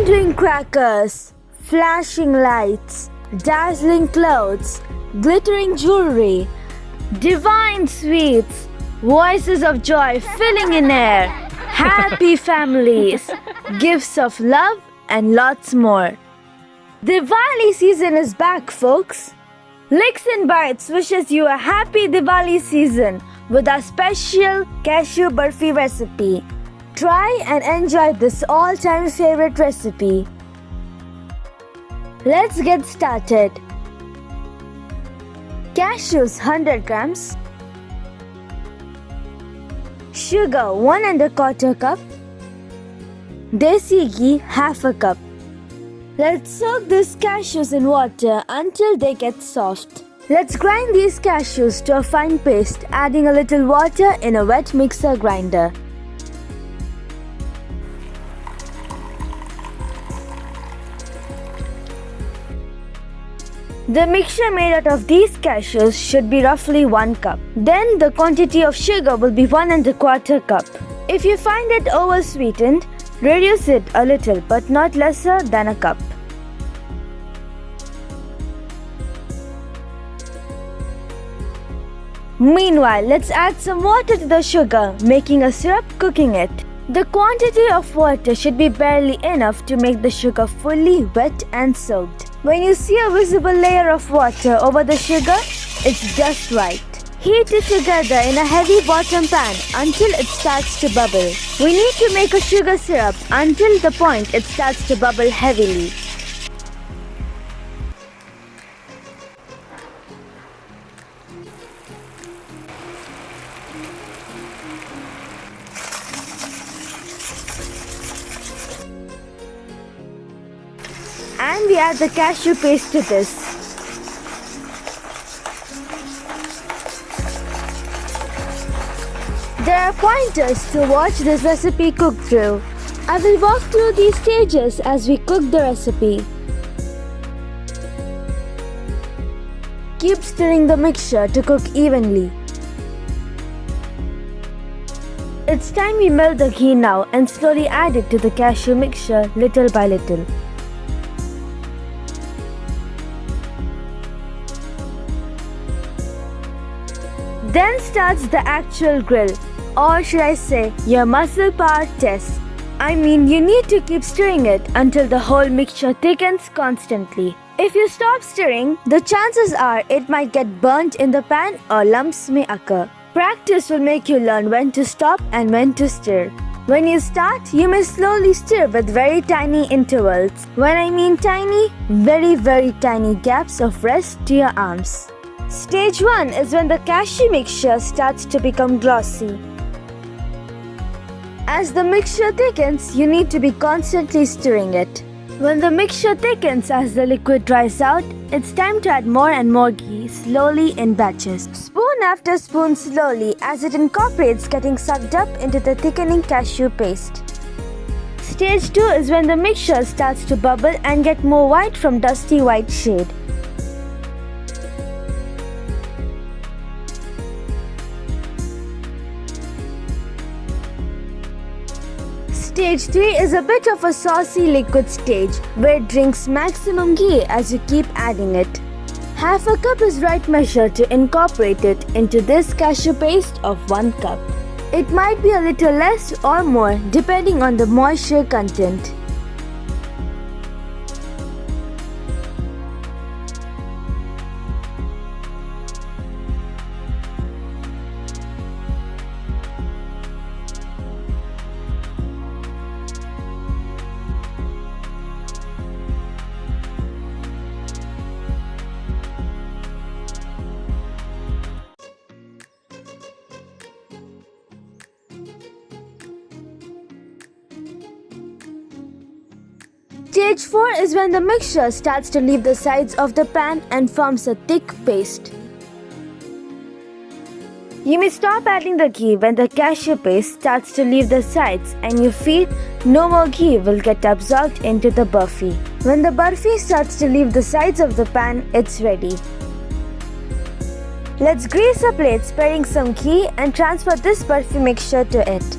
Twinkling crackers, flashing lights, dazzling clothes, glittering jewelry, divine sweets, voices of joy filling in air, happy families, gifts of love, and lots more. Diwali season is back, folks. Licks and Bites wishes you a happy Diwali season with our special Cashew Burfee recipe. Try and enjoy this all-time favorite recipe. Let's get started. Cashews 100 grams, sugar 1 1/4 cup, Desi ghee half a cup. Let's soak these cashews in water until they get soft. Let's grind these cashews to a fine paste, adding a little water in a wet mixer grinder. The mixture made out of these cashews should be roughly 1 cup. Then the quantity of sugar will be 1 1/4 cup. If you find it oversweetened, reduce it a little but not lesser than a cup. Meanwhile, let's add some water to the sugar, making a syrup, cooking it. The quantity of water should be barely enough to make the sugar fully wet and soaked. When you see a visible layer of water over the sugar, it's just right. Heat it together in a heavy bottom pan until it starts to bubble. We need to make a sugar syrup until the point it starts to bubble heavily. And we add the cashew paste to this. There are pointers to watch this recipe cook through. I will walk through these stages as we cook the recipe. Keep stirring the mixture to cook evenly. It's time we melt the ghee now and slowly add it to the cashew mixture little by little. Then starts the actual grill, or should I say, your muscle power test. I mean, you need to keep stirring it until the whole mixture thickens constantly. If you stop stirring, the chances are it might get burnt in the pan or lumps may occur. Practice will make you learn when to stop and when to stir. When you start, you may slowly stir with very tiny intervals. When I mean tiny, very tiny gaps of rest to your arms. Stage 1 is when the cashew mixture starts to become glossy. As the mixture thickens, you need to be constantly stirring it. When the mixture thickens as the liquid dries out, it's time to add more and more ghee slowly in batches. Spoon after spoon slowly as it incorporates getting sucked up into the thickening cashew paste. Stage 2 is when the mixture starts to bubble and get more white from dusty white shade. Stage 3 is a bit of a saucy liquid stage where it drinks maximum ghee as you keep adding it. Half a cup is right measure to incorporate it into this cashew paste of 1 cup. It might be a little less or more depending on the moisture content. Stage 4 is when the mixture starts to leave the sides of the pan and forms a thick paste. You may stop adding the ghee when the cashew paste starts to leave the sides and you feel no more ghee will get absorbed into the burfi. When the burfi starts to leave the sides of the pan, it's ready. Let's grease a plate spreading some ghee and transfer this burfi mixture to it.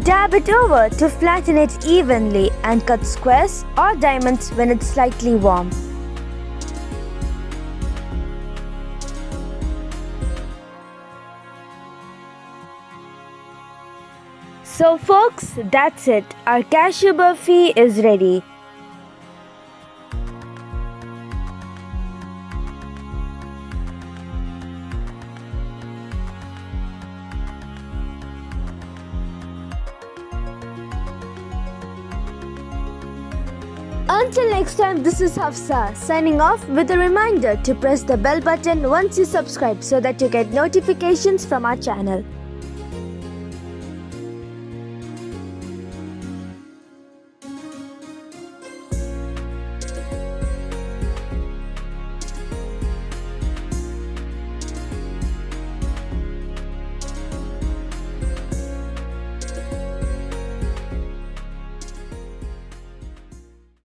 Dab it over to flatten it evenly and cut squares or diamonds when it's slightly warm. So folks, that's it. Our cashew burfi is ready. Until next time, this is Hafsa signing off with a reminder to press the bell button once you subscribe so that you get notifications from our channel.